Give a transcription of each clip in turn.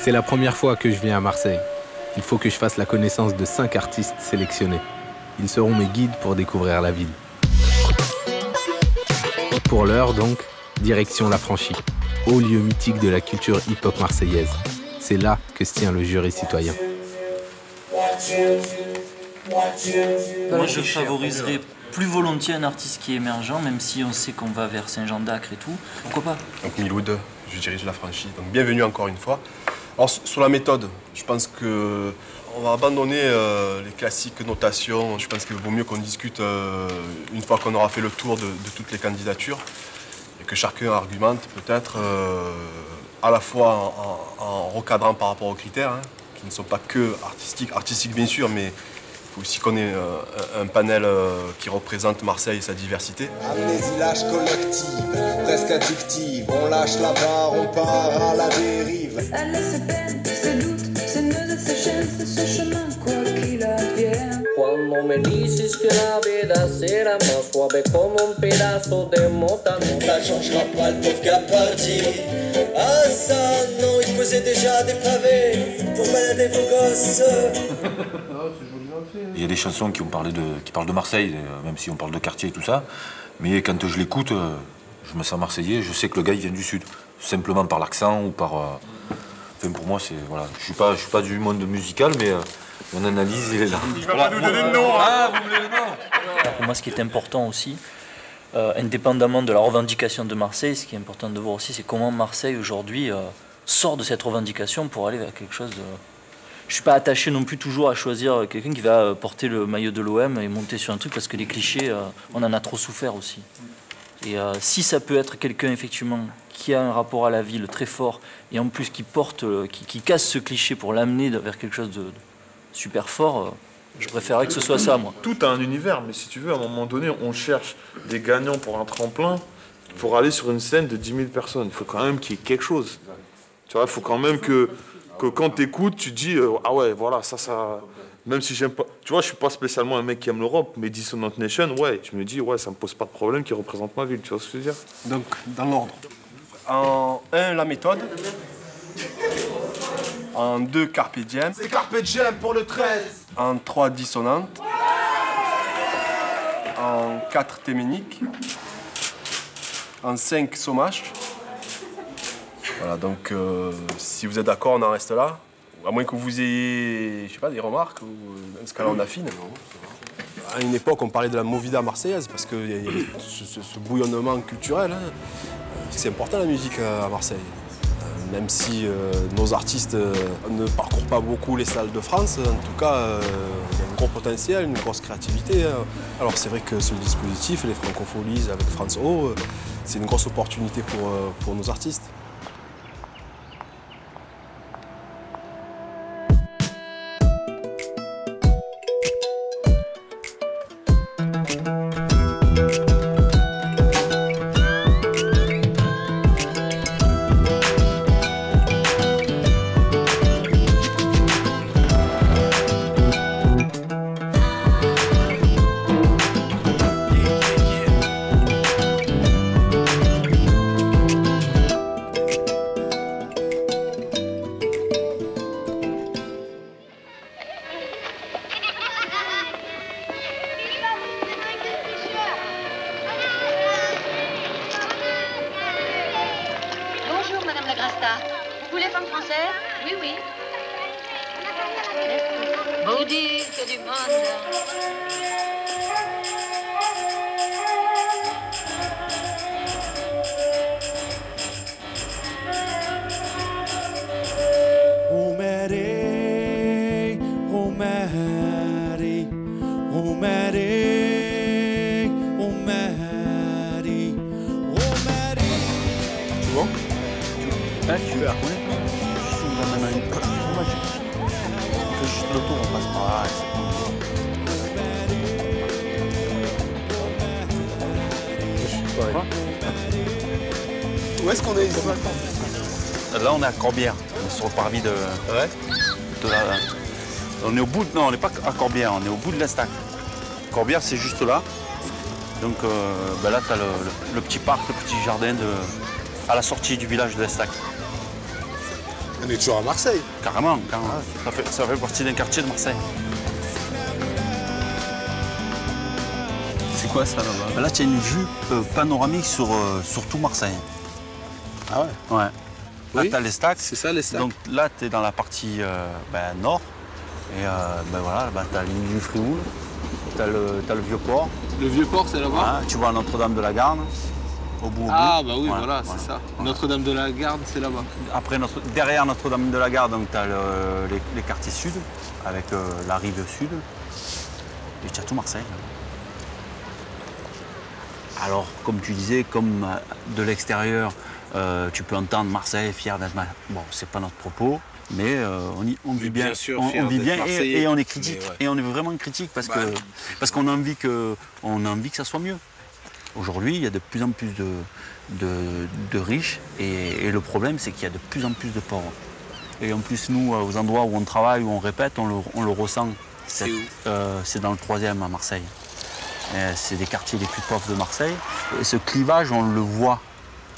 C'est la première fois que je viens à Marseille. Il faut que je fasse la connaissance de 5 artistes sélectionnés. Ils seront mes guides pour découvrir la ville. Pour l'heure donc, direction La Franchie, haut lieu mythique de la culture hip-hop marseillaise. C'est là que se tient le jury citoyen. Moi, je favoriserais plus volontiers un artiste qui est émergent, même si on sait qu'on va vers Saint-Jean-d'Acre et tout. Pourquoi pas? Donc Miloud, je dirige La Franchie. Donc bienvenue encore une fois. Alors sur la méthode, je pense que on va abandonner les classiques notations. Je pense qu'il vaut mieux qu'on discute une fois qu'on aura fait le tour de toutes les candidatures et que chacun argumente peut-être à la fois en recadrant par rapport aux critères, hein, qui ne sont pas que artistiques bien sûr, mais il faut aussi qu'on ait un panel qui représente Marseille et sa diversité. Amnésie lâche collective, presque addictive. On lâche la barre, on part à la dérive. Elle se peine, se doute, se meuse, se chaîne, c'est ce chemin, quoi qu'il advienne. Cuando me dices que la vida será más suave como un pedazo de mota. Ça changera pas le pauvre gars parti. Ah ça, non, il faisait déjà des pavés pour balader vos gosses. Il y a des chansons qui parlent de Marseille, même si on parle de quartier et tout ça. Mais quand je l'écoute, je me sens marseillais, je sais que le gars il vient du sud. Simplement par l'accent ou par... Enfin pour moi, c'est... Voilà. Je suis pas du monde musical, mais mon analyse, il est là. Il va pas nous donner le nom, hein. Ah, vous me donnez le nom. Pour moi, ce qui est important aussi, indépendamment de la revendication de Marseille, ce qui est important de voir aussi, c'est comment Marseille aujourd'hui sort de cette revendication pour aller vers quelque chose de... Je suis pas attaché non plus toujours à choisir quelqu'un qui va porter le maillot de l'OM et monter sur un truc parce que les clichés, on en a trop souffert aussi. Et si ça peut être quelqu'un effectivement qui a un rapport à la ville très fort et en plus qui porte, qui casse ce cliché pour l'amener vers quelque chose de super fort, je préférerais que ce soit ça, moi. Tout a un univers, mais si tu veux, à un moment donné, on cherche des gagnants pour un tremplin pour aller sur une scène de 10 000 personnes. Il faut quand même qu'il y ait quelque chose. Tu vois, il faut quand même que quand tu écoutes, tu te dis ah ouais, voilà, ça. Même si j'aime pas. Tu vois, je suis pas spécialement un mec qui aime l'Europe, mais Dissonant Nation, ouais, je me dis, ouais, ça me pose pas de problème qui représente ma ville, tu vois ce que je veux dire? Donc, dans l'ordre. En 1, la méthode. En 2, Carpe Diem. C'est Carpe Diem pour le 13. En 3, Dissonante. En 4, Téménique. En 5, Somache. Voilà, donc si vous êtes d'accord, on en reste là. À moins que vous ayez, je sais pas, des remarques ou dans ce cas-là, on affine. À une époque, on parlait de la movida marseillaise parce qu'il y avait ce bouillonnement culturel. Hein. C'est important la musique à Marseille. Même si nos artistes ne parcourent pas beaucoup les salles de France, en tout cas, il y a un gros potentiel, une grosse créativité. Alors c'est vrai que ce dispositif, les Francopholies avec France O, c'est une grosse opportunité pour nos artistes. Vous voulez femme française? Oui, oui. Bouddhique, il y a du monde. Romeri, Romeri, Romeri, Romeri, Romeri. Tu vois? Ah, super. Si on va maintenant une porte, moi je fais juste le tour, on passe par là. Où est-ce qu'on est ici? Là, on est à Corbière, on est sur le parvis de la... On est au bout, non, on n'est pas à Corbière, on est au bout de l'Estac. Corbière, c'est juste là. Donc là, tu as le petit parc, le petit jardin à la sortie du village de l'Estac. On est toujours à Marseille. Carrément, carrément. Ça fait partie d'un quartier de Marseille. C'est quoi ça là-bas? Là, tu as une vue panoramique sur tout Marseille. Ah ouais? Ouais. Là, Oui, tu as les stacks. c'est ça les stacks. Donc là, tu es dans la partie nord. Et voilà, tu as la ligne du Frioul, tu as le Vieux-Port. Le Vieux-Port, c'est là-bas? Tu vois Notre-Dame-de-la-Garde, au bout. Ah bah oui, voilà, c'est ça. Notre-Dame-de-la-Garde, c'est là-bas. Après, derrière Notre-Dame-de-la-Garde, tu as les quartiers sud, avec la rive sud. Et tu as tout Marseille. Alors, comme tu disais, comme de l'extérieur, tu peux entendre Marseille fier d'être... Bon, c'est pas notre propos, mais on vit bien, on vit bien et on est critique. Ouais. Et on est vraiment critique parce qu'on a envie que ça soit mieux. Aujourd'hui, il y a de plus en plus de riches et le problème, c'est qu'il y a de plus en plus de pauvres. Et en plus, nous, aux endroits où on travaille, où on répète, on le ressent. C'est dans le 3e à Marseille. C'est des quartiers les plus pauvres de Marseille. Et ce clivage, on le voit,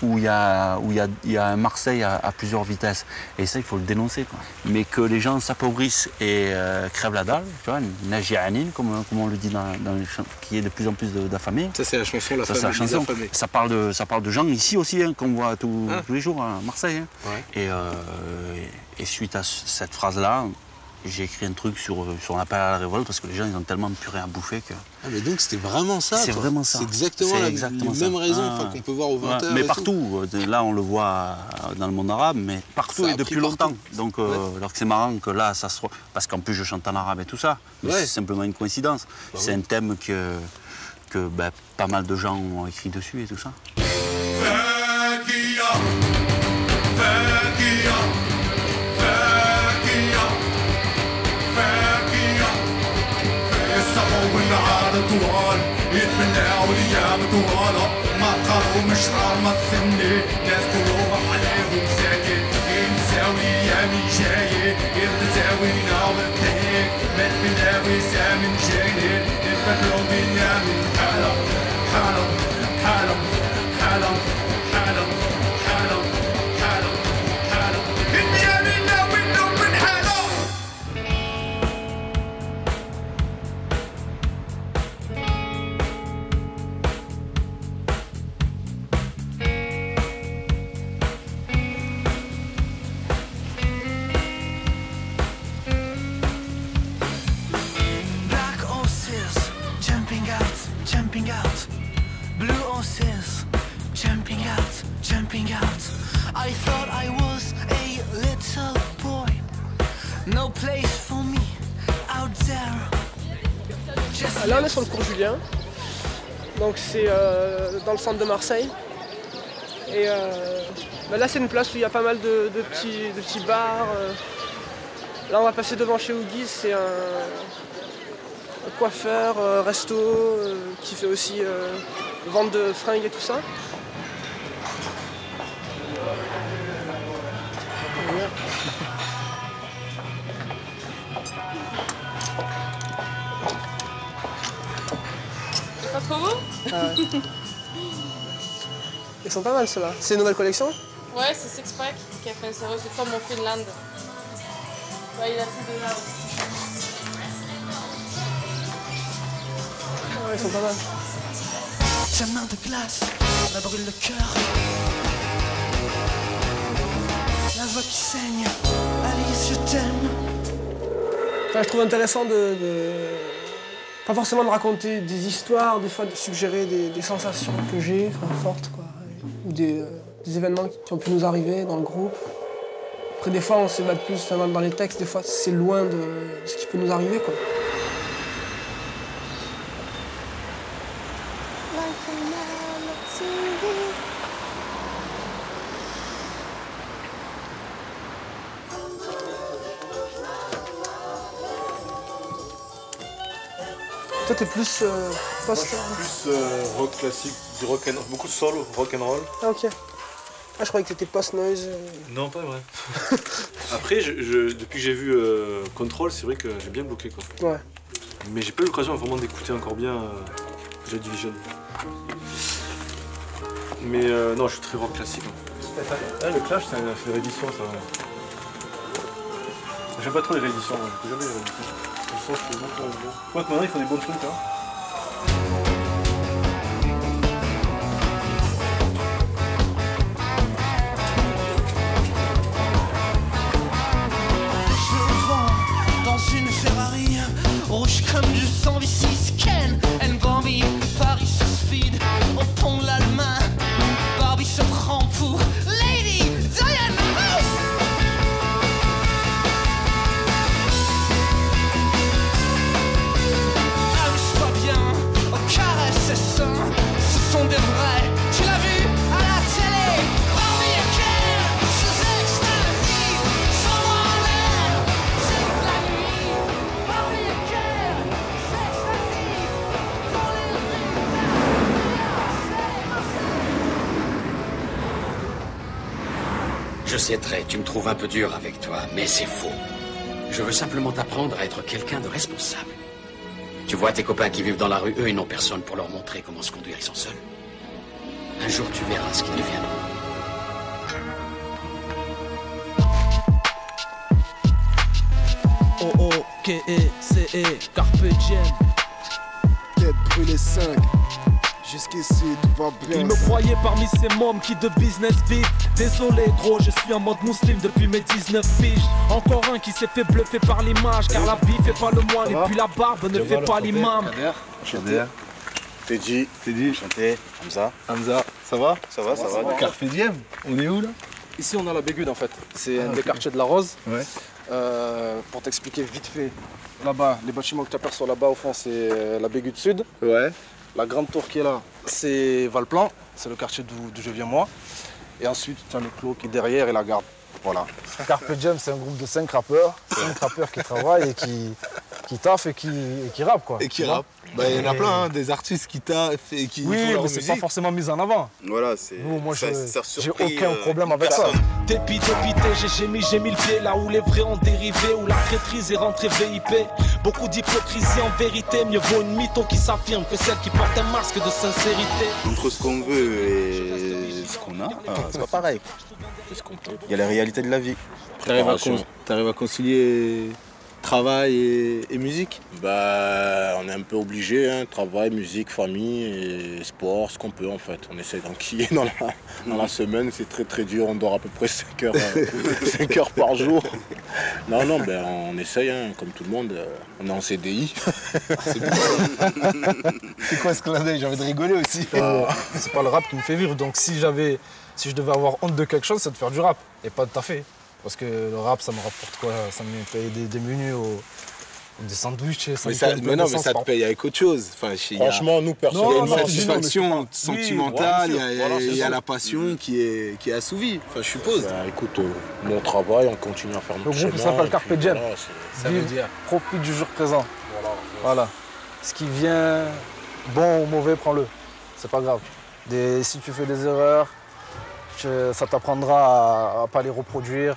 où il y a un Marseille à plusieurs vitesses. Et ça, il faut le dénoncer, quoi. Mais que les gens s'appauvrissent et crèvent la dalle, tu vois, Najianin, comme on le dit dans les chansons, qui est de plus en plus d'affamés. Ça, c'est la chanson, la ça, famille des affamés. Ça parle de gens ici aussi, hein, qu'on voit tous les jours à Marseille. Hein. Ouais. Et suite à cette phrase-là, j'ai écrit un truc sur l'appel à la révolte parce que les gens, ils ont tellement plus rien à bouffer que... Ah mais donc c'était vraiment ça? C'est vraiment ça. C'est exactement les mêmes raisons qu'on peut voir au 20h. Mais partout. Là, on le voit dans le monde arabe, mais partout et depuis longtemps. Donc, alors que c'est marrant que là, ça se... Parce qu'en plus, je chante en arabe et tout ça. Mais c'est simplement une coïncidence. C'est un thème que pas mal de gens ont écrit dessus et tout ça. طوال يتمنى والايام طوالة ما تقروا مش ما تسمني ناس قلوبها عليهم ساكت ينساوي ايامي جاية يرتزاوينا والتهيك ما تبلاوي سامن جايين يتفكروا بينا من حالة حالة حالة حالة حالة حالة حالة حالة الدنيا منا والنوم من حالة. Blue horses, jumping out. I thought I was a little boy. No place for me out there. Là, on est sur le cours Julien. Donc c'est dans le centre de Marseille. Et là, c'est une place où il y a pas mal de petits bars. Là, on va passer devant chez Huggies. C'est un coiffeur, resto, qui fait aussi vente de fringues et tout ça. C'est pas trop beau? Ils sont pas mal ceux-là. C'est une nouvelle collection? Ouais, c'est Sixpack qui a fait une série, c'est comme en Finlande. Ouais, il a fait de là aussi. Ouais, ils sont pas mal. Sa main de glace, la brûle le cœur. La voix qui saigne, Alice, je t'aime. Enfin, je trouve intéressant pas forcément de raconter des histoires, des fois de suggérer des sensations que j'ai, fortes, quoi, ou des événements qui ont pu nous arriver dans le groupe. Après, des fois, on s'évade plus dans les textes, des fois, c'est loin de ce qui peut nous arriver, quoi. Toi, t'es plus post... Moi, je suis plus rock classique, du rock and... beaucoup de soul, rock and roll. Ah, ok. Ah, je croyais que t'étais post-noise. Non, pas vrai. Après, depuis que j'ai vu Control, c'est vrai que j'ai bien bloqué, quoi. Ouais. Mais j'ai pas eu l'occasion vraiment d'écouter encore bien Joy Division. Mais non, je suis très rock classique. Hein. Ah, le Clash, c'est une réédition, ça. J'aime pas trop les rééditions, moi. J'écoute jamais les rééditions. Le son, je fais beaucoup. Je crois que maintenant, ils font des bons trucs, hein. Une Ferrari, rouge comme du sang, V6, Ken and Bambi, Paris se speed, au pont de l'Allemagne, Barbie se prend pour Lady Diana. Amuse-toi bien, aux caresses et seins, ce sont des vrais, tu l'as vu à la télé, Barbie et Ken, sous extasie, sans moi en l'air, c'est la nuit. Je sais très, tu me trouves un peu dur avec toi, mais c'est faux. Je veux simplement t'apprendre à être quelqu'un de responsable. Tu vois tes copains qui vivent dans la rue, eux, ils n'ont personne pour leur montrer comment se conduire, ils sont seuls. Un jour, tu verras ce qu'ils deviendront. O-O-K-E-C-E, Carpe Diem. Tête brûlée 5. Jusqu'ici, tout va bien. Il me croyait parmi ces mômes qui de business vivent. Désolé gros, je suis en mode musulman depuis mes 19 piges. Encore un qui s'est fait bluffer par l'image, car la vie fait pas le moine et puis la barbe ne fait pas l'imam. Enchanté. Teddy. Enchanté. Hamza. Ça va. Carpe Diem. On est où là? Ici on a la Bégude en fait. C'est un des quartiers de la Rose. Ouais. Pour t'expliquer vite fait, là-bas, les bâtiments que tu aperçois là-bas au fond, c'est la Bégude Sud. Ouais. La grande tour qui est là, c'est Valplan, c'est le quartier d'où je viens moi. Et ensuite, tu as le clos qui est derrière et la garde. Voilà. Carpe Diem, c'est un groupe de 5 rappeurs. 5 rappeurs qui travaillent et qui taffent et qui rappent quoi. Et qui rappent. Bah, il y en a plein, hein, des artistes qui taffent et qui font leur mais musique. c'est pas forcément mis en avant. Voilà, c'est. Moi, j'ai surpris, aucun problème avec ça. Dépité, j'ai mis le pied là où les vrais ont dérivé, où la traîtrise est rentrée VIP. Beaucoup d'hypocrisie en vérité, mieux vaut une mytho qui s'affirme que celle qui porte un masque de sincérité. Entre ce qu'on veut et ce qu'on a, c'est pas pareil. Il y a la réalité de la vie. T'arrives à concilier travail et musique? Bah, on est un peu obligé, hein, travail, musique, famille et sport, ce qu'on peut en fait. On essaie d'enquiller dans la semaine, c'est très très dur, on dort à peu près 5 heures, 5 heures par jour. Non, ben on essaye, hein, comme tout le monde, on est en CDI. C'est quoi ce clin d'œil? J'ai envie de rigoler aussi. C'est pas le rap qui me fait vivre, donc si je devais avoir honte de quelque chose, c'est de faire du rap et pas de taffer. Parce que le rap, ça me rapporte quoi? Ça me paye des menus, des sandwichs. Mais ça te paye avec autre chose. Enfin, franchement, nous, personnellement, il y a une satisfaction sentimentale, il y a la passion qui est assouvie, enfin, je suppose. Bah, écoute, mon travail, on continue à faire notre chemin. Le groupe s'appelle Carpe Diem. Ça veut dire profite du jour présent. Voilà. Ce qui vient, bon ou mauvais, prends-le. C'est pas grave. Si tu fais des erreurs, ça t'apprendra à pas les reproduire.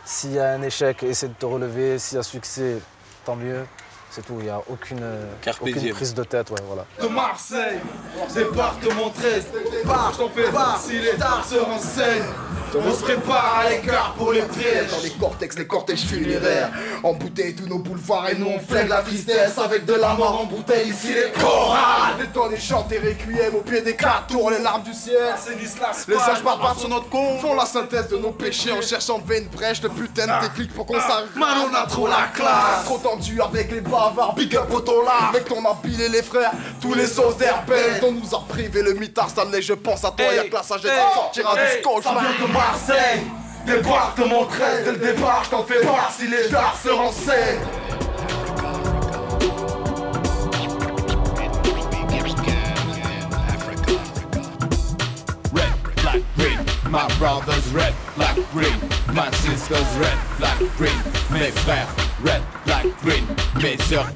S'il y a un échec, essaie de te relever. S'il y a succès, tant mieux. C'est tout, il n'y a aucune prise de tête. Ouais, voilà. De Marseille, département 13, je t'en fais pas si les dards se renseignent. On se prépare à l'écart pour les pièges. Dans les cortex, les cortèges funéraires. En bouteille, tous nos boulevards et nous on flingue la tristesse. Avec de la mort en bouteille, ici les chorales. Les temps, les chants, des requiem au pied des 4 tours, les larmes du ciel. Les sages barbares sur notre compte font la synthèse de nos péchés en cherchant de une brèche. Le putain de déclic pour qu'on s'arrête. Man, on a trop la classe. Trop tendu avec les bavards, big up au ton là. Avec ton empilé les frères, tous les sauces d'Herbel. On nous a privé le mitard, Stanley, je pense à toi. Y'a que la sagesse qui sortira du scotch. Marseille, département 13, dès le départ, je t'en fais pas si les dards se renseignent. Red, black, green, my brothers red, black, green, my sisters red, black, green, mes frères red, black, green, mes sœurs.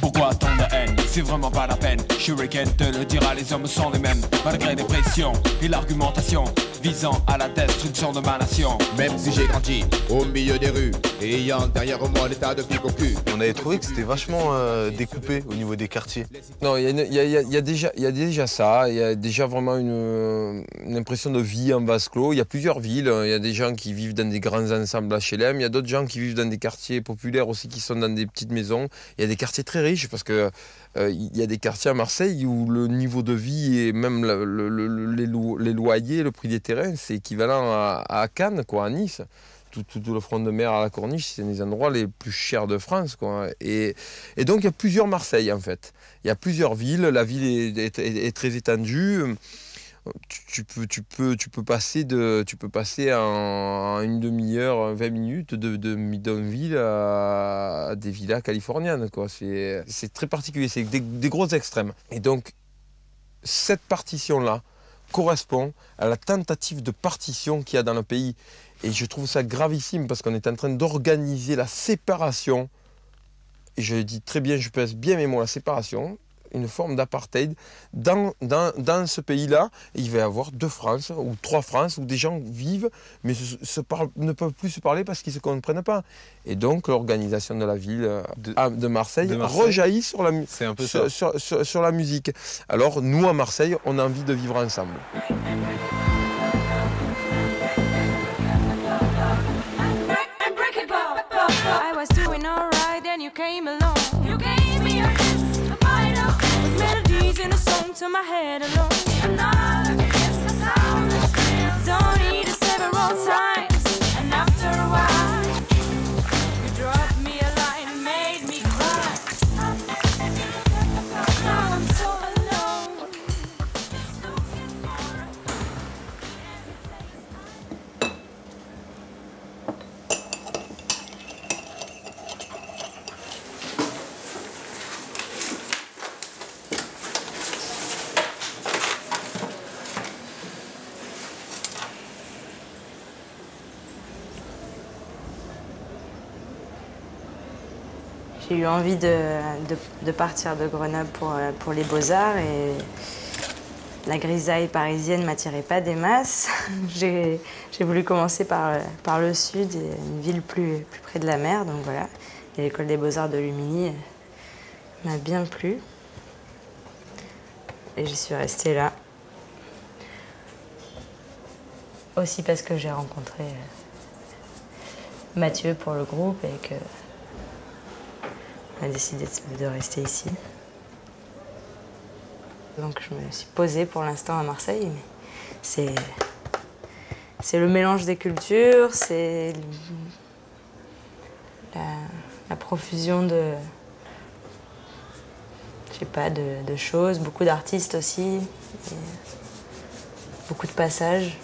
Pourquoi tant de haine? C'est vraiment pas la peine. Shuriken te le dira, les hommes sont les mêmes, malgré les pressions et l'argumentation visant à la destruction de ma nation. Même si j'ai grandi au milieu des rues et ayant derrière moi l'état de pique au cul. On avait trouvé que c'était vachement découpé au niveau des quartiers. Non, il y a déjà ça, il y a déjà vraiment une impression de vie en vase clos. Il y a plusieurs villes, il y a des gens qui vivent dans des grands ensembles HLM, il y a d'autres gens qui vivent dans des quartiers populaires aussi qui sont dans des petites maisons. Il y a des quartiers très riches parce que il y a des quartiers à Marseille où le niveau de vie et même les loyers, le prix des terrains, c'est équivalent à Cannes, quoi, à Nice. Tout le front de mer à la Corniche, c'est des endroits les plus chers de France, quoi. Et donc il y a plusieurs Marseille en fait. Il y a plusieurs villes, la ville est très étendue. Tu peux passer en une demi-heure, 20 minutes de Midonville à des villas californiennes, quoi. C'est très particulier, c'est des gros extrêmes. Et donc cette partition-là correspond à la tentative de partition qu'il y a dans le pays. Et je trouve ça gravissime parce qu'on est en train d'organiser la séparation, et je le dis très bien, je pèse bien mes mots, la séparation, une forme d'apartheid dans ce pays-là. Il va y avoir 2 France ou 3 France où des gens vivent mais ne peuvent plus se parler parce qu'ils ne se comprennent pas. Et donc l'organisation de la ville de Marseille rejaillit sur la musique. Alors nous à Marseille, on a envie de vivre ensemble. I was doing alright, then you came along. You gave me a kiss, a bite of kiss. Melodies in a song to my head alone. Another kiss, the sound of kiss. Don't need it several times, and after a while, you dropped me a line and made me cry. Now I'm so alone. J'ai eu envie de partir de Grenoble pour les Beaux-Arts et la grisaille parisienne m'attirait pas des masses. J'ai voulu commencer par le sud, une ville plus près de la mer, donc voilà. Et l'école des Beaux-Arts de Lumini m'a bien plu. Et j'y suis restée là. Aussi parce que j'ai rencontré Mathieu pour le groupe et que on a décidé de rester ici. Donc je me suis posée pour l'instant à Marseille, mais c'est le mélange des cultures, c'est la profusion de, je sais pas, de choses, beaucoup d'artistes aussi, et beaucoup de passages.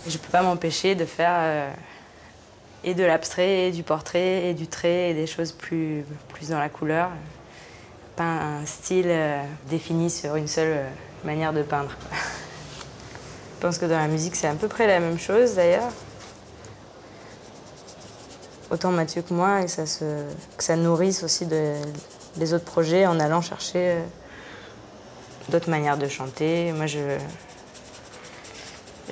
Je peux pas m'empêcher de faire et de l'abstrait, et du portrait, et du trait, et des choses plus dans la couleur. Pas un style défini sur une seule manière de peindre. Je pense que dans la musique, c'est à peu près la même chose d'ailleurs. Autant Mathieu que moi, et que ça nourrisse aussi les autres projets en allant chercher d'autres manières de chanter. Moi,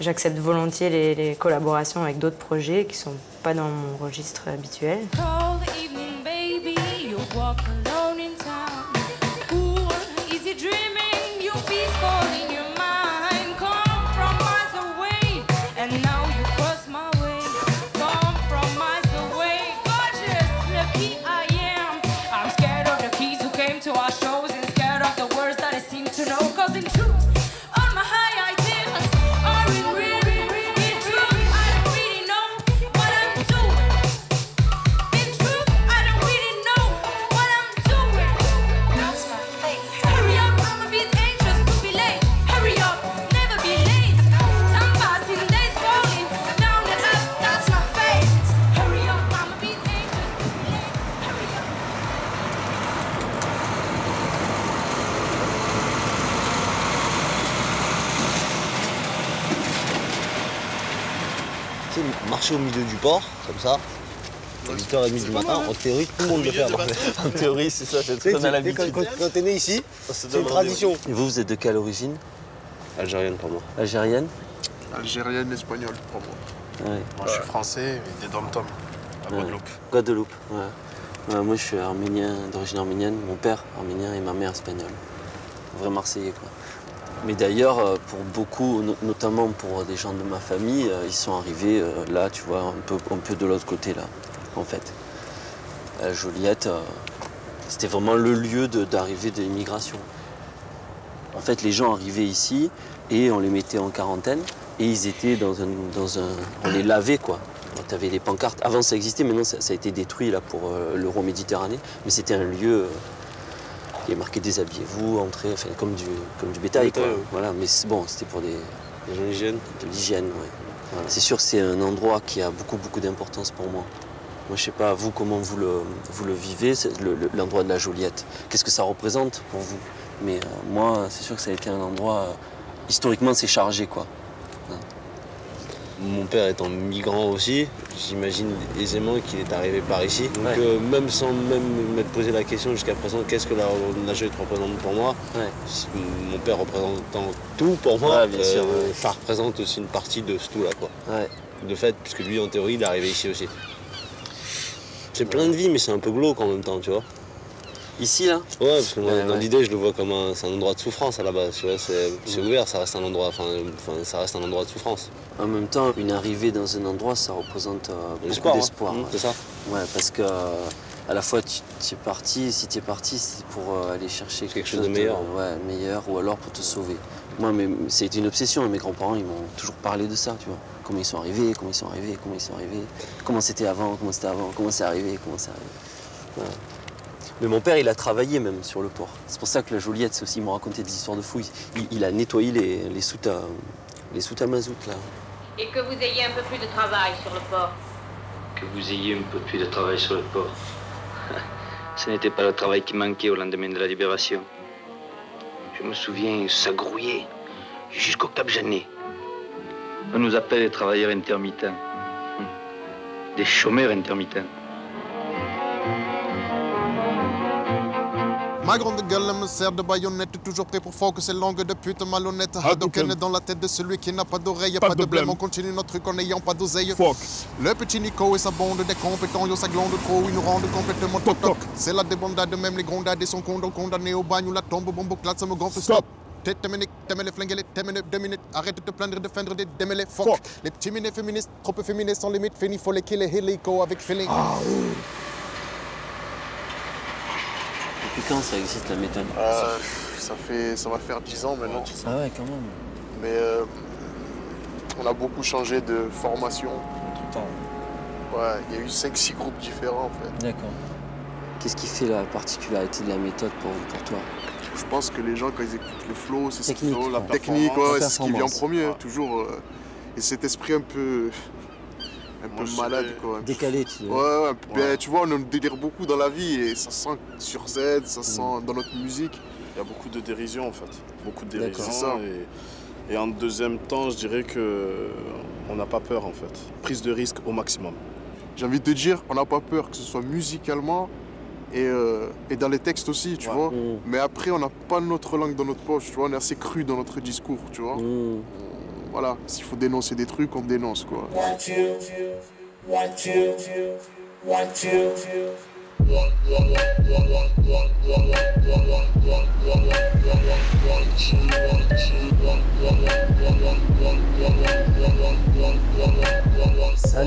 j'accepte volontiers les collaborations avec d'autres projets qui ne sont pas dans mon registre habituel. marcher au milieu du port, comme ça, à 8h30 du matin, en théorie, tout le monde le fait. En théorie, c'est ça, c'est ce qu'on a l'habitude. Quand t'es né ici, c'est une tradition. Et vous êtes de quelle origine? Algérienne pour moi. Algérienne? Algérienne, espagnole pour moi. Ouais. Moi, je suis français et des dom-tom à Guadeloupe. Guadeloupe, ouais. Moi, je suis arménien, d'origine arménienne. Mon père arménien et ma mère espagnole. Vrai Marseillais, quoi. Mais d'ailleurs, pour beaucoup, notamment pour des gens de ma famille, ils sont arrivés là, tu vois, un peu de l'autre côté, là, en fait. Joliette, c'était vraiment le lieu d'arrivée de l'immigration. En fait, les gens arrivaient ici et on les mettait en quarantaine et ils étaient dans un on les lavait, quoi. Tu avais des pancartes. Avant, ça existait, maintenant, ça a été détruit là, pour l'Euro-Méditerranée. Mais c'était un lieu qui est marqué déshabillez-vous, entrez, enfin, comme du bétail, quoi. Voilà, mais bon, c'était pour des gens d'hygiène. De l'hygiène, oui. Voilà. C'est sûr, c'est un endroit qui a beaucoup d'importance pour moi. Moi, je sais pas, vous, comment vous le vivez, l'endroit de la Joliette. Qu'est-ce que ça représente pour vous? Mais moi, c'est sûr que ça a été un endroit, historiquement, c'est chargé, quoi. Mon père étant migrant aussi, j'imagine aisément qu'il est arrivé par ici. Donc même sans m'être posé la question jusqu'à présent, qu'est-ce que la Joliette représente pour moi? Mon père représentant tout pour moi, ça représente aussi une partie de ce tout-là, quoi. De fait, puisque lui, en théorie, il est arrivé ici aussi. C'est plein de vie, mais c'est un peu glauque en même temps, tu vois. Ici, là? Ouais, parce que moi, dans l'idée, je le vois comme un endroit de souffrance à la base. Tu vois, c'est ouvert, ça reste un endroit, ça reste un endroit de souffrance. En même temps, une arrivée dans un endroit, ça représente beaucoup d'espoir. C'est ça? Ouais, parce que à la fois, tu es parti, si tu es parti, c'est pour aller chercher quelque chose de meilleur. Meilleur, ou alors pour te sauver. Moi, c'était une obsession, et mes grands-parents, ils m'ont toujours parlé de ça, tu vois. Comment ils sont arrivés, comment c'était avant, comment c'est arrivé, Voilà. Mais mon père, il a travaillé même sur le port. C'est pour ça que la Joliette, c'est aussi, il m'a raconté des histoires de fous. Il a nettoyé les soutes à mazout, là. Et que vous ayez un peu plus de travail sur le port. Que vous ayez un peu plus de travail sur le port. Ce n'était pas le travail qui manquait au lendemain de la libération. Je me souviens, ça grouillait jusqu'au Cap Janet. On nous appelle les travailleurs intermittents. Des chômeurs intermittents. Ma grande gueule me sert de baïonnette, toujours prêt pour focuser langue de pute malhonnête. Hadouken dans la tête de celui qui n'a pas d'oreille, pas de blême. On continue notre truc en n'ayant pas d'oseille. Le petit Nico et sa bande des compétents, yo sa glande trop, ils nous rendent complètement toc-toc. C'est la débandade, même les grondades et son condamnés au bagne ou la tombe, bomboclate, ça me gonfle, stop. T'es les flinguer, t'es 2 minutes, arrête de te plaindre de feindre des démêlés, fuck. Les petits minés féministes, trop peu féministes, sans limite, fini, faut les killer, hélico avec feeling. Depuis quand ça existe, la méthode? Ça va faire 10 ans maintenant. Ah ouais, quand même. Mais on a beaucoup changé de formation. Tout le temps. Ouais, il y a eu 5-6 groupes différents, en fait. D'accord. Qu'est-ce qui fait la particularité de la méthode pour toi? Je pense que les gens, quand ils écoutent le flow, c'est ce flow, la technique, c'est ce qui vient en premier, toujours. Et cet esprit un peu malade, quoi. Décalé, tu vois. Ouais, ben, tu vois, on délire beaucoup dans la vie et ça sent sur scène, ça sent dans notre musique. Il y a beaucoup de dérision, en fait. Beaucoup de dérision. C'est ça. Et en deuxième temps, je dirais qu'on n'a pas peur, en fait. Prise de risque au maximum. J'ai envie de te dire, on n'a pas peur, que ce soit musicalement et dans les textes aussi, tu vois. Mais après, on n'a pas notre langue dans notre poche, tu vois. On est assez cru dans notre discours, tu vois. Voilà, s'il faut dénoncer des trucs, on dénonce, quoi.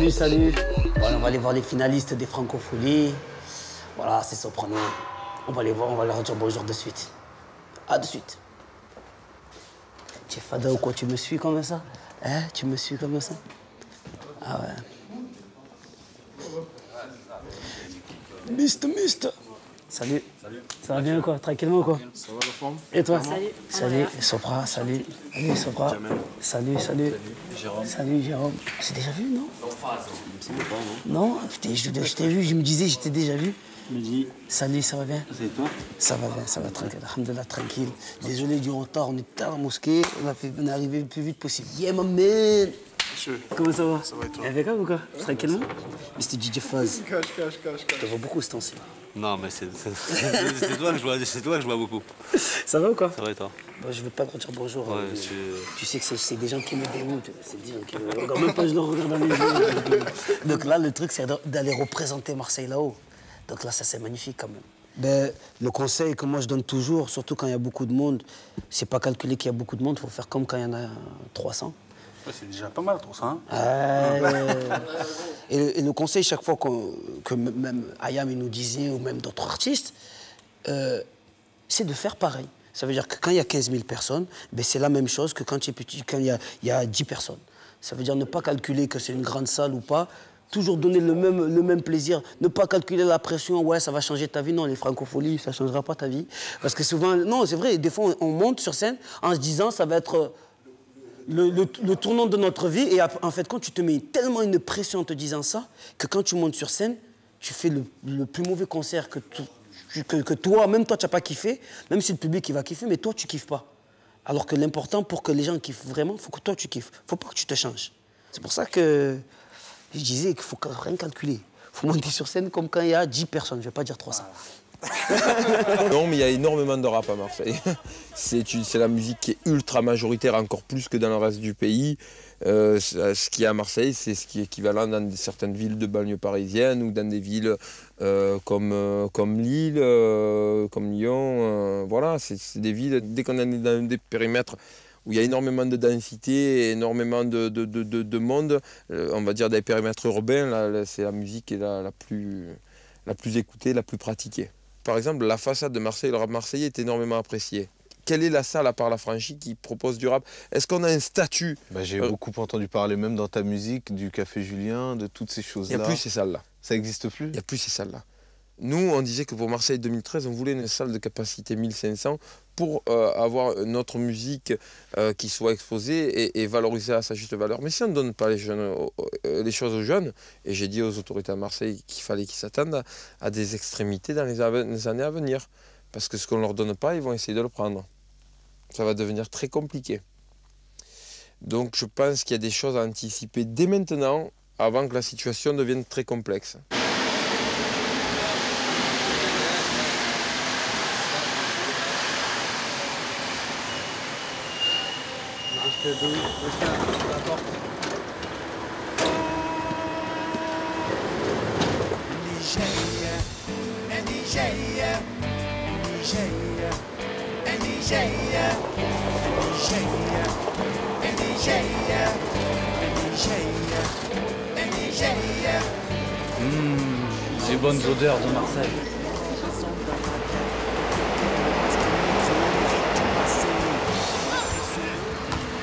Salut. Voilà, on va aller voir les finalistes des Francopholies. Voilà, c'est Soprano. On va les voir, on va leur dire bonjour de suite. À de suite. Tu es fada ou quoi? Tu me suis comme ça? Hein? Tu me suis comme ça? Ah ouais. Mist. Salut. Ça va bien quoi? Tranquillement quoi? Ça va la forme? Et toi? Salut. Sopra, salut. Salut Sopra. Salut. Jérôme. Salut Jérôme. C'est déjà vu, non? Non, je t'ai vu, je me disais, je t'ai déjà vu. Je me dis. Salut, ça va bien? C'est toi? Ça va bien, ça va tranquille. Alhamdoulilah, tranquille. Désolé du retard, on était à la mosquée, on est arrivé le plus vite possible. Yeah, my man! Comment ça va? Ça va et toi? Impeccable ou quoi? Tranquillement? Mr. DJ Faz. Cache. Je te vois beaucoup ce temps-ci. Non, mais c'est toi que je vois beaucoup. Ça va ou quoi? Ça va et toi? Bah, je veux pas te dire bonjour. Ouais, tu sais que c'est des gens qui me dégoûtent. C'est des gens qui me regardent. Même pas je leur regarde dans les yeux. Donc là, le truc, c'est d'aller représenter Marseille là-haut. Donc là, ça, c'est magnifique quand même. Ben, le conseil que moi je donne toujours, surtout quand il y a beaucoup de monde, c'est pas calculer qu'il y a beaucoup de monde, il faut faire comme quand il y en a 300. Ouais, c'est déjà pas mal, 300. Et le conseil, chaque fois que même Ayam il nous disait, ou même d'autres artistes, c'est de faire pareil. Ça veut dire que quand il y a 15 000 personnes, ben c'est la même chose que quand il y a 10 personnes. Ça veut dire ne pas calculer que c'est une grande salle ou pas, toujours donner le même plaisir, ne pas calculer la pression, ouais, ça va changer ta vie. Non, les francopholies, ça ne changera pas ta vie. Parce que souvent, non, c'est vrai, des fois, on monte sur scène en se disant ça va être le tournant de notre vie. Et en fait, quand tu te mets tellement une pression en te disant ça, que quand tu montes sur scène, tu fais le plus mauvais concert que toi, même toi, tu n'as pas kiffé, même si le public il va kiffer, mais toi, tu kiffes pas. Alors que l'important, pour que les gens kiffent vraiment, il faut que toi, tu kiffes. Il ne faut pas que tu te changes. C'est pour ça que je disais qu'il ne faut rien calculer. Il faut monter sur scène comme quand il y a 10 personnes, je ne vais pas dire 300. Non, mais il y a énormément de rap à Marseille. C'est la musique qui est ultra majoritaire, encore plus que dans le reste du pays. Ce qu'il y a à Marseille, c'est ce qui est équivalent dans certaines villes de banlieue parisienne ou dans des villes comme Lille, comme Lyon. Voilà, c'est des villes, dès qu'on est dans des périmètres où il y a énormément de densité, énormément de monde, on va dire des périmètres urbains, là, c'est la musique qui est la plus écoutée, la plus pratiquée. Par exemple, la façade de Marseille, le rap marseillais est énormément apprécié. Quelle est la salle, à part la Franchie, qui propose du rap? Est-ce qu'on a un statut? J'ai beaucoup entendu parler, même dans ta musique, du Café Julien, de toutes ces choses-là. Il n'y a plus ces salles-là. Ça n'existe plus? Il n'y a plus ces salles-là. Nous, on disait que pour Marseille 2013, on voulait une salle de capacité 1500 pour avoir notre musique qui soit exposée et valorisée à sa juste valeur. Mais si on ne donne pas les choses aux jeunes, et j'ai dit aux autorités à Marseille qu'il fallait qu'ils s'attendent à des extrémités dans les années à venir. Parce que ce qu'on ne leur donne pas, ils vont essayer de le prendre. Ça va devenir très compliqué. Donc je pense qu'il y a des choses à anticiper dès maintenant, avant que la situation devienne très complexe. Les bonnes odeurs de Marseille.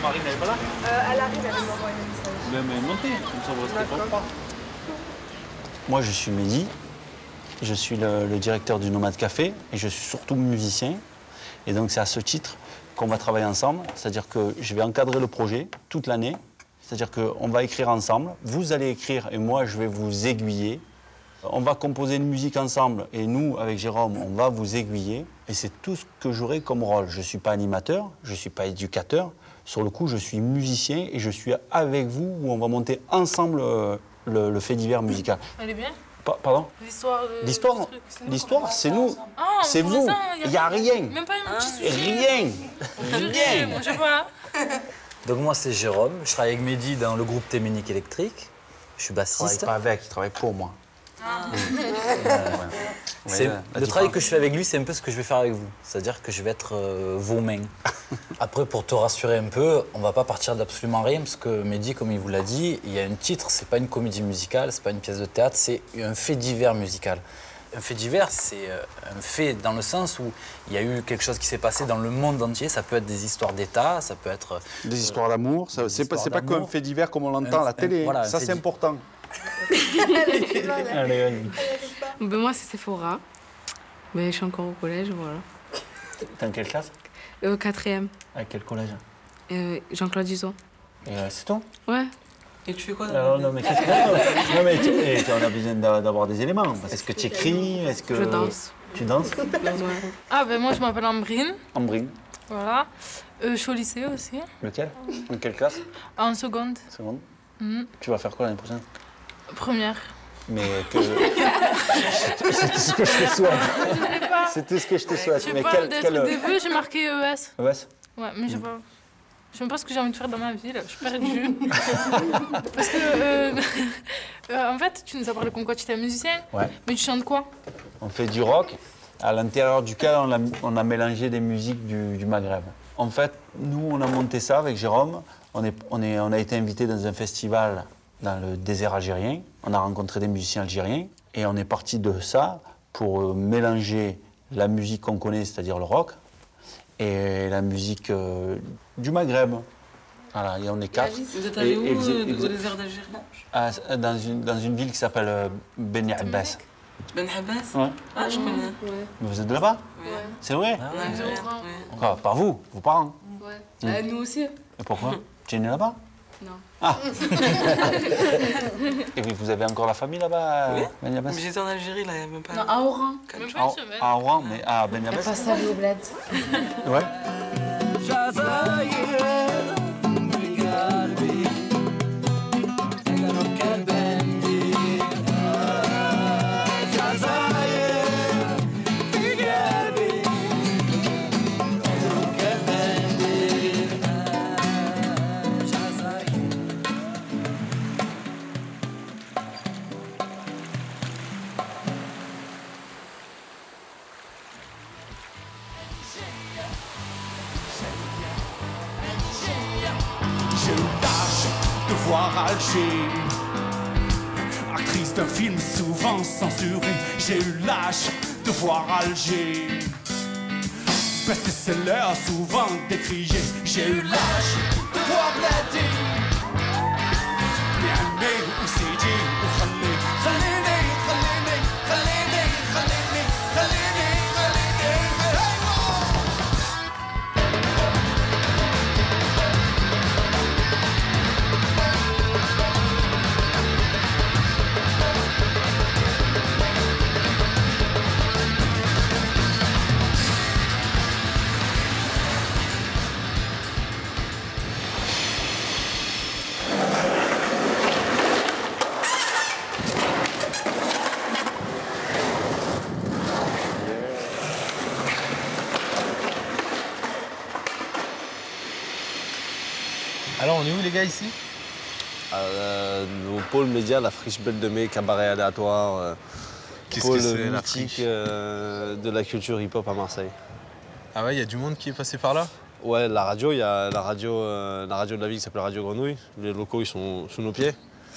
Marine, elle est pas là? Elle arrive, elle m'envoie un message. Mais montez, comme ça vous restez pas. Moi, je suis Mehdi. Je suis le directeur du Nomade Café et je suis surtout musicien. Et donc, c'est à ce titre qu'on va travailler ensemble. C'est-à-dire que je vais encadrer le projet toute l'année. C'est-à-dire qu'on va écrire ensemble. Vous allez écrire et moi, je vais vous aiguiller. On va composer une musique ensemble et nous, avec Jérôme, on va vous aiguiller. Et c'est tout ce que j'aurai comme rôle. Je ne suis pas animateur, je ne suis pas éducateur. Sur le coup, je suis musicien et je suis avec vous où on va monter ensemble le fait divers musical. Elle est bien? Pardon? L'histoire, c'est nous. Ah, c'est vous. Il n'y a rien. Même pas un petit sujet. Rien. Rien. Moi, je sais pas. Donc moi, c'est Jérôme. Je travaille avec Mehdi dans le groupe Téménique Électrique. Je suis bassiste. Il travaille pas avec, il travaille pour moi. Le travail que je fais avec lui, c'est un peu ce que je vais faire avec vous. C'est-à-dire que je vais être vos mains. Après, pour te rassurer un peu, on va pas partir d'absolument rien, parce que Mehdi, comme il vous l'a dit, il y a un titre, c'est pas une comédie musicale, c'est pas une pièce de théâtre, c'est un fait divers musical. Un fait divers, c'est un fait dans le sens où il y a eu quelque chose qui s'est passé dans le monde entier. Ça peut être des histoires d'État, ça peut être... Des histoires d'amour, c'est pas qu'un fait divers comme on l'entend à la télé. Voilà, ça, c'est important. Ben moi, c'est Sephora. Ben, je suis encore au collège, voilà. T'es en quelle classe? 4e. À quel collège? Jean-Claude Duzon. C'est tout? Ouais. Et tu fais quoi? Non, mais qu'est-ce que... Non, mais on a besoin d'avoir des éléments. Est-ce que tu écris? Est-ce que... Je danse. Tu danses? Ah, ben moi, je m'appelle Ambrine. Ambrine. Voilà. Je suis au lycée aussi. Lequel? En quelle classe? En seconde. Seconde. Tu vas faire quoi l'année prochaine? Première. Mais que... c'est tout ce que je te souhaite. C'est tout ce que je te souhaite. Mais Des trucs de vœux, j'ai marqué ES. ES? Ouais, mais je sais pas. Je sais même pas ce que j'ai envie de faire dans ma vie, là. Je suis perdue. Parce que, en fait, tu nous as parlé comme quoi tu étais musicien. Ouais. Mais tu chantes quoi? On fait du rock, à l'intérieur duquel on a mélangé des musiques du Maghreb. En fait, nous, on a monté ça avec Jérôme. On a été invité dans un festival dans le désert algérien. On a rencontré des musiciens algériens. Et on est parti de ça pour mélanger la musique qu'on connaît, c'est-à-dire le rock, et la musique du Maghreb. Voilà, et on est 4. Vous êtes allé où, au désert d'Algérie? Dans une ville qui s'appelle Beni Abbas. Ben Abbas? Ouais. Ah, je connais. Mais vous êtes de là-bas? Ouais. C'est vrai? Ouais. Ah, pas vous, vos parents? Ouais. Nous aussi. Et pourquoi? Tu es né là-bas? Non. Ah. Et vous avez encore la famille là-bas? Oui. Beni Abbas? Mais j'étais en Algérie, là, il n'y a même pas... Non, à Oran. Même pas une semaine. À Oran, mais à Beni Abbas? Pas ça, au bled. Ouais. J'ai eu l'âge de voir Alger, actrice d'un film souvent censuré. J'ai eu l'âge de voir Alger, best-seller souvent décrié. J'ai eu l'âge de voir Blady, bien aimé ou Sidi ou Khalé. Khalini, Khalini, Khalini, Khalini, Khalini, Khalini, Alors, on est où les gars ici? Au pôle média, la Friche Belle de Mai, cabaret aléatoire, Qu'est-ce pôle que c'est, la mythique Friche de la culture hip-hop à Marseille. Ah ouais, il y a du monde qui est passé par là? Ouais, la radio, il y a la radio de la ville qui s'appelle Radio Grenouille. Les locaux, ils sont sous nos pieds.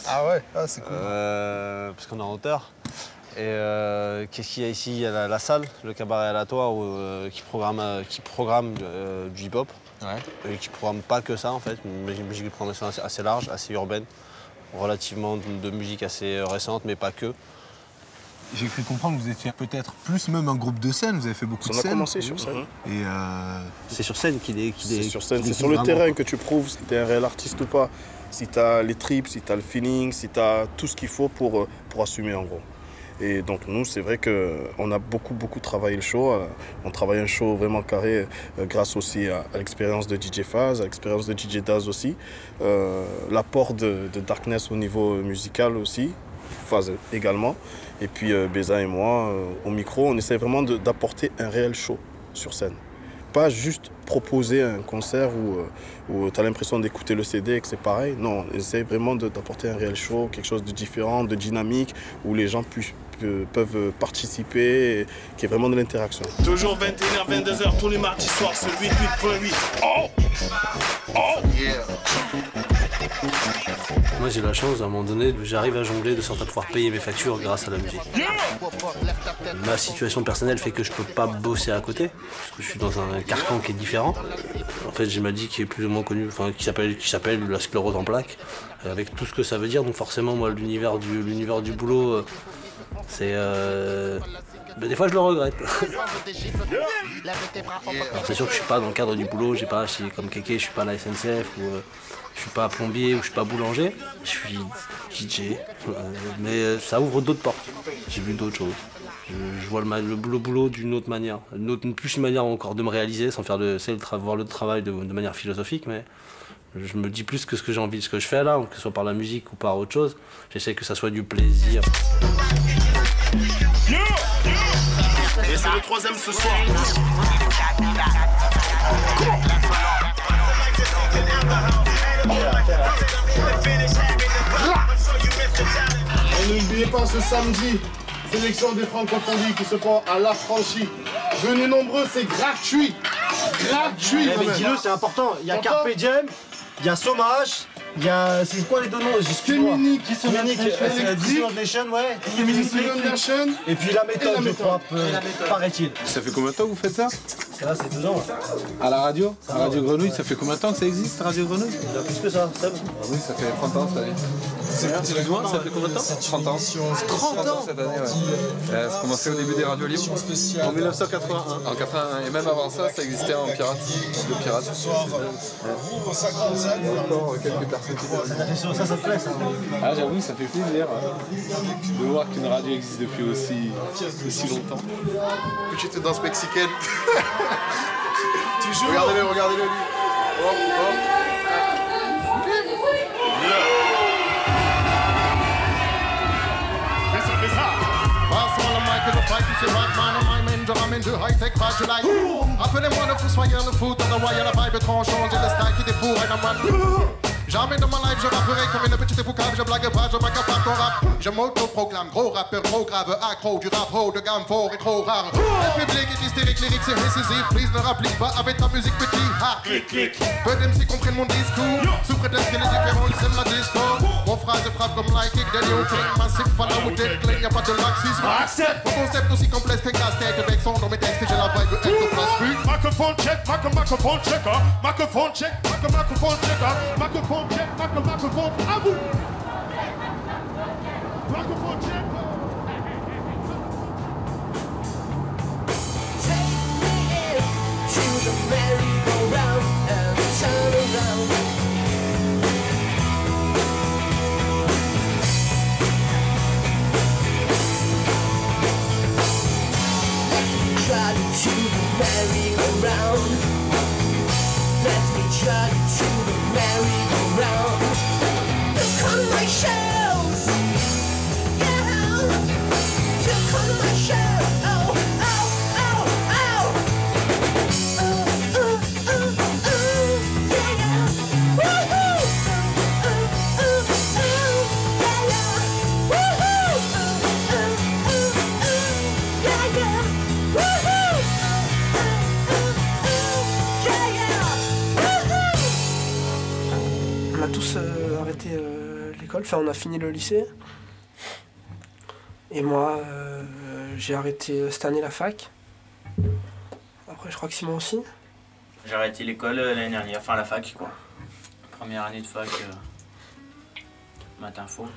Ah ouais, ah, c'est cool. Parce qu'on est en hauteur. Et qu'est-ce qu'il y a ici? Il y a la salle, le cabaret aléatoire qui programme du hip-hop. Ouais. Et qui ne programme pas que ça en fait, une musique de programmation assez large, assez urbaine, relativement de musique assez récente, mais pas que. J'ai cru comprendre que vous étiez peut-être plus même un groupe de scène, vous avez fait beaucoup de scènes. On a commencé sur scène. Et c'est sur scène qu'il est. C'est sur scène, c'est sur le terrain que tu prouves si tu es un réel artiste ou pas. Si tu as les tripes, si tu as le feeling, si tu as tout ce qu'il faut pour assumer en gros. Et donc nous, c'est vrai qu'on a beaucoup travaillé le show. On travaille un show vraiment carré grâce aussi à l'expérience de DJ Faz, à l'expérience de DJ Daz aussi. L'apport de Darkness au niveau musical aussi, Faz également. Et puis Beza et moi, au micro, on essaie vraiment d'apporter un réel show sur scène. Pas juste proposer un concert où tu as l'impression d'écouter le CD et que c'est pareil. Non, on essaie vraiment d'apporter un réel show, quelque chose de différent, de dynamique, où les gens peuvent participer, et qui est vraiment de l'interaction. Toujours 21h, 22h, tous les mardis soirs sur 88.8. Oh! Oh! Yeah! Moi j'ai la chance, à un moment donné, j'arrive à jongler de sorte à pouvoir payer mes factures grâce à la musique. Ma situation personnelle fait que je peux pas bosser à côté, parce que je suis dans un carcan qui est différent. En fait, j'ai une maladie qui est plus ou moins connue, enfin qui s'appelle la sclérose en plaques, avec tout ce que ça veut dire. Donc forcément, moi, l'univers du boulot, c'est... des fois, je le regrette. Alors, c'est sûr que je suis pas dans le cadre du boulot, j'ai pas, comme Kéké, je suis pas à la SNCF, ou je suis pas plombier, ou je suis pas boulanger. Je suis DJ, mais ça ouvre d'autres portes. J'ai vu d'autres choses. Je vois le boulot d'une autre manière. Plus une manière encore de me réaliser, sans faire voir le travail de manière philosophique, mais Je me dis plus que ce que j'ai envie, ce que je fais là, que ce soit par la musique ou par autre chose. J'essaie que ça soit du plaisir. Et c'est le 3e ce soir. Et n'oubliez pas ce samedi, sélection des francophonie qui se prend à l'Affranchi. Venez nombreux, c'est gratuit. Gratuit. Mais dis-le, c'est important. Il y a Carpe Diem, il y a Sommage, il y a. C'est quoi les deux noms? Féminique, qui sont Nation, ouais. Féminique Nation. Et puis la méthode, je crois, paraît-il. Ça fait combien de temps que vous faites ça? Là, c'est 2 ans. À la radio? À Radio Grenouille, ça fait combien de temps que ça existe, Radio Grenouille? Il y a plus que ça, Seb. Ah oui, ça fait 30 ans cette année. Excuse-moi, ça fait combien de temps? 30 ans. 30 ans cette année, ouais. Ça a commencé au début des radios libres. En 1981. En 81, et même avant ça, ça existait en pirate. Le pirate. Il y a encore quelques personnes qui font ça te plaît, ça? Ah, j'avoue, ça fait plaisir de voir qu'une radio existe depuis aussi longtemps. Petite danse mexicaine. Tu joues? Regardez-le, regardez-le lui. Oh, oh. Appelez-moi le fossoyeur, le foot, on the wire, la vibe tranchante, j'ai le style qui défoure et la jamais dans ma life je rapperai comme une petite foucave, je blague pas, je back up ton rap. Je m'auto-proclame, gros rappeur, trop grave, accro, du rap haut de gamme fort et trop rare. Le public est hystérique, lyrique c'est récessif, please ne rapplique pas avec ta musique petit. Ha, clic, clic. Peu d'MC comprennent mon discours, sous prétexte qu'elle est différente, c'est ma disco. Mon phrase frappe comme like kick, Daniel King, massif, follow with it, clean, y'a pas de laxisme. Mon concept aussi complexe qu'un casse-tête, avec son dans mes textes, j'ai la vibe ectoplasmique. Microphone check, microphone checker, microphone check, microphone checker, microphone check, microphone, à vous. Microphone check. Take me to the merry-go-round and turn around. Try to the merry-go-round. Let me try to the merry-go-round. Look on my shells, yeah. Look on my shells, oh, oh, oh, oh. Yeah, yeah. Woohoo! Yeah, yeah. Woohoo! Yeah, yeah. Woohoo! On a tous arrêté l'école, enfin on a fini le lycée. Et moi, j'ai arrêté cette année la fac. Après, je crois que Simon aussi. J'ai arrêté l'école l'année dernière, enfin la fac quoi. Première année de fac, matin faux.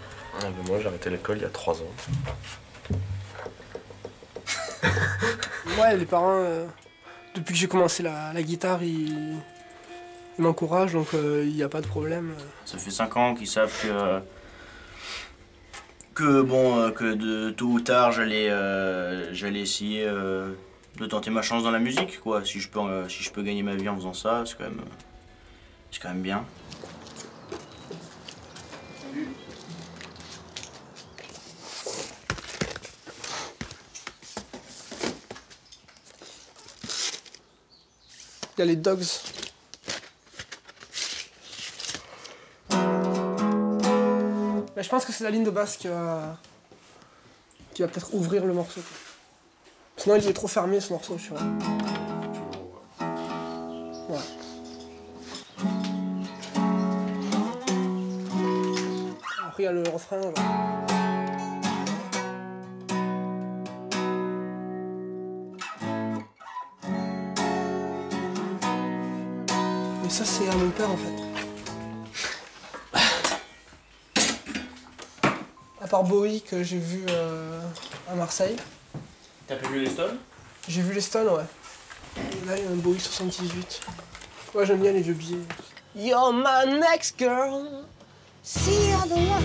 Moi j'ai arrêté l'école il y a 3 ans. Ouais, les parents, depuis que j'ai commencé la guitare, ils m'encouragent, donc il n'y a pas de problème. Ça fait 5 ans qu'ils savent que de tôt ou tard j'allais essayer de tenter ma chance dans la musique quoi. Si je peux gagner ma vie en faisant ça, c'est quand même bien. Il y a les Dogs. Mais je pense que c'est la ligne de basse qui va peut-être ouvrir le morceau. Sinon il est trop fermé ce morceau, tu vois. Ouais. Après il y a le refrain. Genre. Et ça c'est à mon père en fait. À part Bowie que j'ai vu à Marseille. T'as vu les Stones? J'ai vu les Stones, ouais. Et là il y a un Bowie 78. Ouais, j'aime bien les vieux billets. You're my next girl, see you're the one.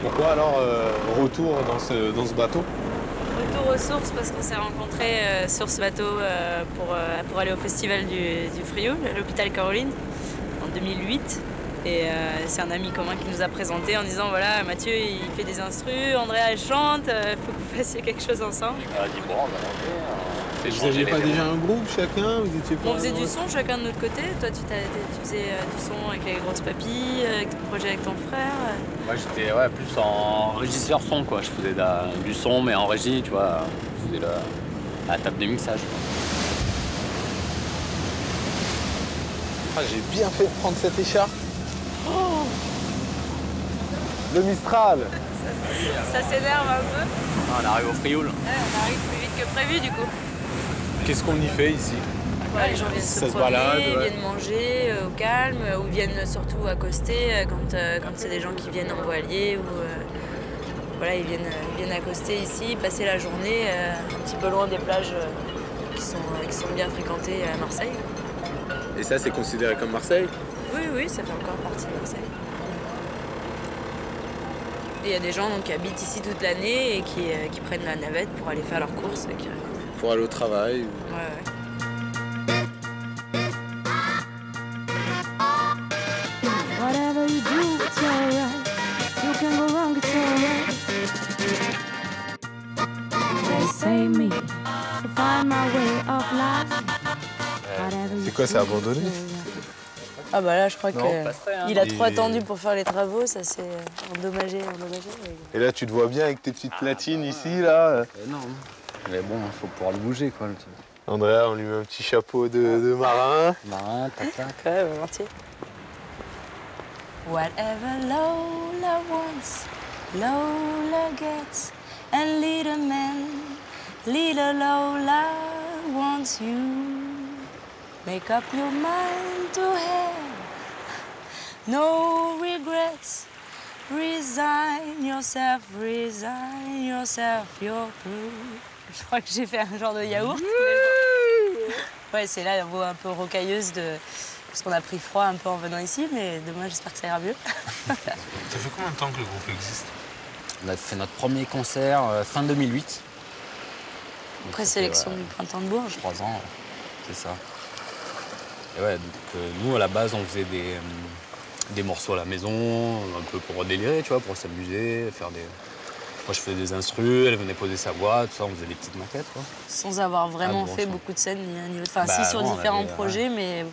pourquoi alors retour dans ce bateau? Retour aux sources parce qu'on s'est rencontrés sur ce bateau pour aller au festival du Frioul, à l'hôpital Caroline, en 2008. Et c'est un ami commun qui nous a présenté en disant voilà, Mathieu il fait des instrus, Andrea elle chante, faut que vous fassiez quelque chose ensemble. Et vous n'aviez pas déjà un groupe chacun? Vous étiez pas... On faisait du son chacun de notre côté. Toi tu faisais du son avec les grosses papilles, avec ton projet avec ton frère. Moi j'étais plus en régisseur son quoi. Je faisais du son mais en régie, tu vois. Je faisais la table de mixage. Ah, j'ai bien fait de prendre cette écharpe. Oh, le Mistral. Ça s'énerve un peu. On arrive au Frioul. Ouais, on arrive plus vite que prévu du coup. Qu'est-ce qu'on y fait ici? Les gens viennent se promener, viennent manger au calme, ou viennent surtout accoster quand c'est des gens qui viennent en voilier. Voilà, ils viennent accoster ici, passer la journée un petit peu loin des plages qui sont bien fréquentées à Marseille. Et ça, c'est considéré comme Marseille? Oui, ça fait encore partie de Marseille. Et il y a des gens qui habitent ici toute l'année et qui prennent la navette pour aller faire leurs courses. Pour aller au travail? Ouais. Whatever you do, it's alright. You can go wrong, it's alright. They say me to find my way of life. C'est quoi, c'est abandonné? Ah bah là, je crois qu'il a trop attendu pour faire les travaux, ça s'est endommagé. Et là, tu te vois bien avec tes petites platines ici, là? Non. Mais bon, il faut pouvoir le bouger, quoi. Andrea, on lui met un petit chapeau de marin. Marin, tac. Ouais, volontiers. Whatever Lola wants, Lola gets. And little Lola wants you. Make up your mind to have no regrets. Resign yourself, you're through. Je crois que j'ai fait un genre de yaourt. Ouais, c'est là un peu rocailleuse parce qu'on a pris froid un peu en venant ici, mais demain j'espère que ça ira mieux. Ça fait combien de temps que le groupe existe? On a fait notre premier concert fin 2008. Présélection du Printemps de Bourges. 3 ans, c'est ça. Et ouais, donc nous à la base on faisait des morceaux à la maison, un peu pour délirer, tu vois, pour s'amuser, faire des... Moi je faisais des instrus, elle venait poser sa voix, tout ça, on faisait des petites maquettes, quoi. Sans avoir vraiment fait beaucoup de scènes, ni un niveau... Enfin si sur différents projets, mais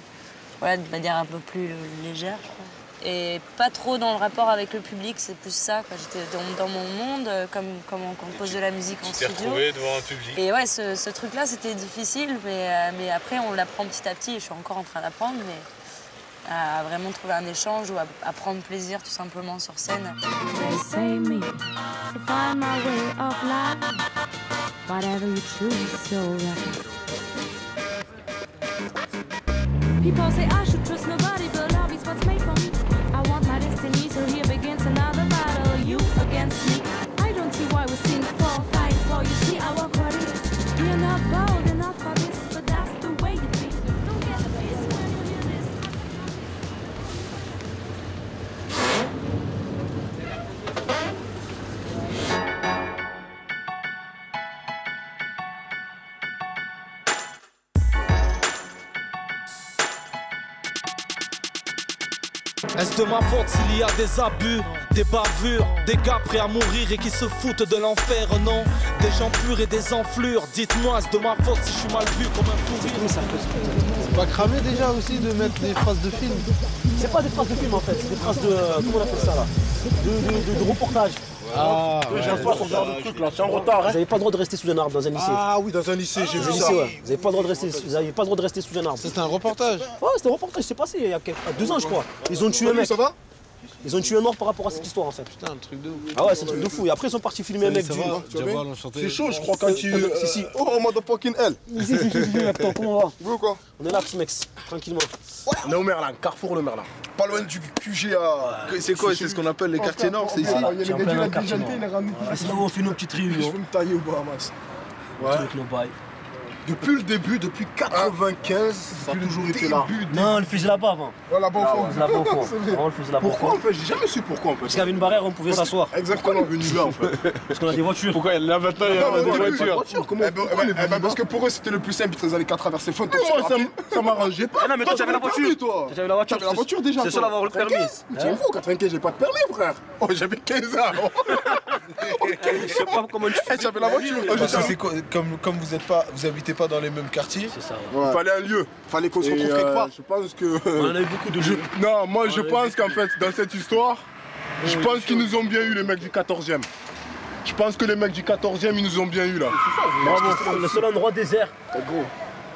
voilà, de manière un peu plus légère, je crois. Et pas trop dans le rapport avec le public, c'est plus ça, quoi. J'étais dans mon monde, comme on compose de la musique en studio. Tu t'es retrouvé devant un public. Et ouais, ce truc-là, c'était difficile, mais après, on l'apprend petit à petit, et je suis encore en train d'apprendre, mais à vraiment trouver un échange ou à prendre plaisir tout simplement sur scène. They say me to find my way of life. Whatever you choose, you're right. People say I should trust nobody, but love is what's made for me. I want my destiny, so here begins another battle. You against me. I don't see why we sing for, fight for. You see our career. We're not bold enough for this, but that's the way it be. Don't get pissed when you hear this. Est-ce de ma faute s'il y a des abus, des bavures, des gars prêts à mourir et qui se foutent de l'enfer? Non, des gens purs et des enflures. Dites-moi, est-ce de ma faute si je suis mal vu comme un fou rire? C'est pas cramé déjà aussi de mettre des phrases de film? C'est pas des phrases de film en fait, c'est des phrases de... comment on appelle ça là? De reportage. Ah, j'aime pas ce genre de truc là, c'est en retard. Vous n'avez pas le droit de rester sous un arbre dans un lycée. Ah oui, dans un lycée, j'ai vu ça. Ouais. Vous n'avez pas le droit de rester sous un arbre. C'était un reportage? Ouais, c'était un reportage, c'est passé il y a 2 ans je crois. Ils ont tué un mec. Ça va? Ils ont tué un mort par rapport à cette histoire en fait. Putain, un truc de ouf. Ah ouais, c'est un truc de fou. Et après ils sont partis filmer un mec du... C'est chaud, je crois, quand tu... Si. Oh, motherfucking hell. Si, attends, comment on va? Vous ou quoi? On est là, petit mec, tranquillement. On est au Merlin, Carrefour le Merlin. Pas loin du QGA. C'est quoi? C'est ce qu'on appelle les quartiers nord, c'est ici? Il y a les gars du quartier. C'est là où on fait nos petites réunions. Je vais me tailler au Bahamas. Avec nos bails. Depuis le début, depuis 95, ça a toujours été là. Non, le fusil là-bas avant. Ouais, là-bas au fond. Là-bas au fond. Vraiment, le fusil là-bas au fond. Pourquoi en fait? J'ai jamais su pourquoi en fait. Parce qu'il y avait une barrière, on pouvait s'asseoir. Exactement. Pourquoi on est venu là en fait? Parce qu'on a des voitures. Pourquoi là maintenant il y a des voitures? Comment parce que pour eux c'était le plus simple, ils allaient qu'à traverser fond. Ça m'arrangeait pas. Non mais toi tu avais la voiture. Toi. Tu avais la voiture. T'avais la voiture déjà. C'est seul à avoir le permis. Tu es fou, 95, j'ai pas de permis frère. Oh, j'avais 15 ans. Je sais pas comment tu fais. J'avais la voiture. Comme vous habitez pas dans les mêmes quartiers. C'est ça. Il fallait un lieu, il fallait qu'on se retrouve quelque part. Je pense que. On a eu beaucoup de jeux. Non, moi je pense qu'en fait, dans cette histoire, je pense qu'ils nous ont bien eu les mecs du 14e. Je pense que les mecs du 14e, ils nous ont bien eu là. Bravo. Le seul endroit désert. Gros.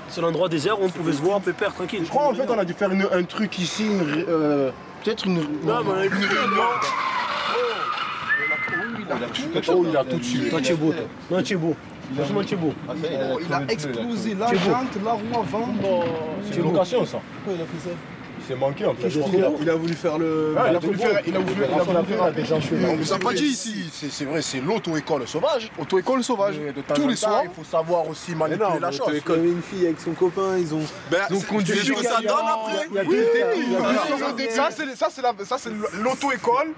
Le seul endroit désert où on pouvait se voir pépère tranquille. Je crois en fait on a dû faire un truc ici, peut-être une. Non, mais on a eu une réunion. Oh, il a tout dessus. Toi tu es beau, toi. Non, tu es beau. Franchement, tu es beau. Il a explosé la jante, la roue avant. C'est une location ça. Pourquoi il a fait ça? Il s'est manqué en fait. Il a voulu faire le. Il a voulu faire des gens. On nous a pas dit ici. C'est vrai, c'est l'auto-école sauvage. Auto-école sauvage. Tous les soirs, il faut savoir aussi manipuler la chose. Il y avait une fille avec son copain, ils ont conduit. Ce que ça donne après. Ça c'est l'auto-école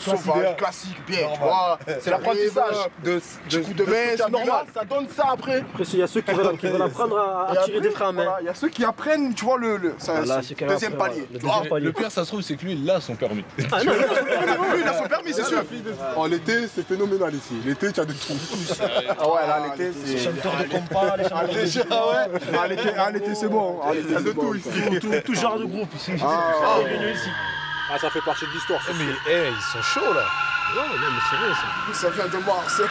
sauvage, classique, bien. Tu vois, c'est l'apprentissage du coup de main, c'est normal. Ça donne ça après. Après, il y a ceux qui veulent apprendre à tirer des freins à main. Il y a ceux qui apprennent, tu vois, le deuxième palier. Le pire, ça se trouve, c'est que lui, il a son permis. Ah non, lui, il a son permis, c'est sûr. En l'été, c'est phénoménal ici. L'été, tu as des trous. Ah ouais, là, l'été, c'est. Les chanteurs de compas, les chanteurs de musique. Ah, l'été, c'est bon. Il y a de tout ici. Tout genre de groupe ici. Ah, ça fait partie de l'histoire. Mais ils sont chauds là. Non, mais c'est vrai ça. Ça vient de Marseille.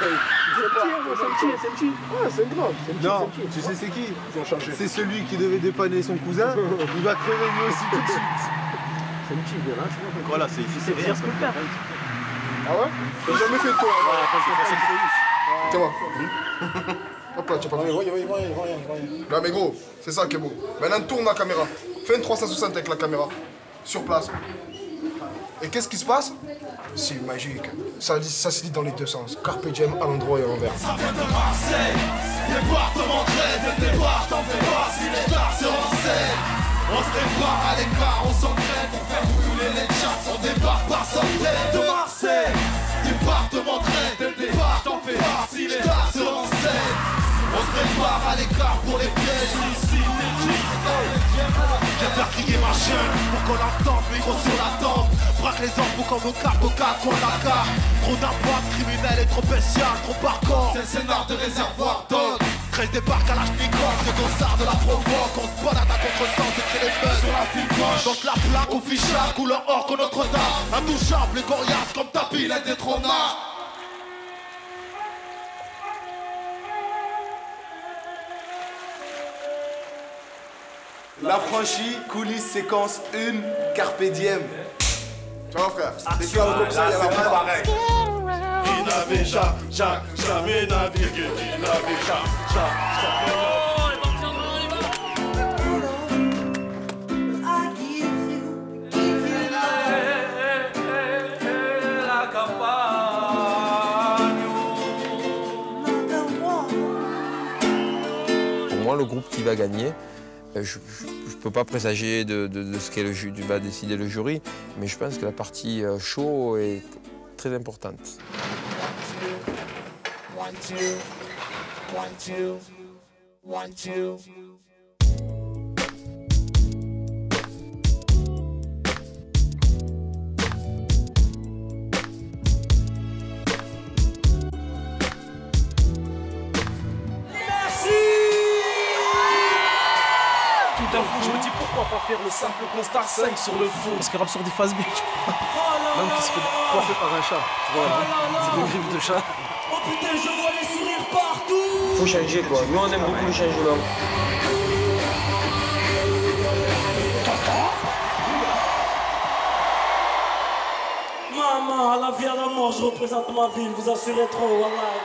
C'est petit. Ouais, c'est grave. Non, tu sais c'est qui? Ils ont changé. C'est celui qui devait dépanner son cousin. Il va crever lui aussi tout de suite. C'est une petite là, tu vois. Voilà, c'est rien ce que faire. Ah ouais? J'ai jamais fait toi. Tiens moi. Hop là, tu as pas vu. Là mais gros, c'est ça qui est beau. Maintenant tourne la caméra. Fais une 360 avec la caméra. Sur place. Et qu'est-ce qui se passe? C'est magique. Ça se dit dans les deux sens. Carpe diem à l'endroit et à l'envers. Ça vient de Marseille. Département très de départ. T'en fais pas si les stars se renseignent. On se prépare à l'écart, on s'entraîne pour faire brûler les charts. On débarque par centaines de Marseille. Département très de départ. T'en fais pas si les stars se renseignent. On se prépare à l'écart pour les pièges. Ici, viens faire crier ma chaîne pour qu'on l'entende, micro sur la tempe. Braque les enfants comme nos cartes, au cas qu'on la carte. Trop d'impact criminel et trop bestial, trop par corps. C'est le scénar de réservoir dog. Crèche des barques à l'Ashnikov, le dossard de la provoque. On se balade à contre-sens et crée les buzz sur la file gauche. Donc la plaque au fichard, couleur or que Notre-Dame. Intouchable, les coriaces comme tapis, l'indétrônable. L'affranchi, coulisses, séquence 1, carpe diem. Tu vois frère, les gars comme ça, il y a la pareil. Il n'avait jamais navigué, il n'avait jamais. Pour moi, le groupe qui va gagner, je ne peux pas présager de ce qu'est va décider le jury, mais je pense que la partie show est très importante. Je me dis pourquoi pas faire le simple constat 5 sur le fond. Parce que rap sur des phases B. L'homme qui se fait coiffer par un chat. Voilà. C'est des griffes de chat. Oh putain, je vois les sourires partout. Faut changer quoi. Nous on aime beaucoup le changement. Maman, à la vie à la mort, je représente ma ville. Vous assurez trop, wallah.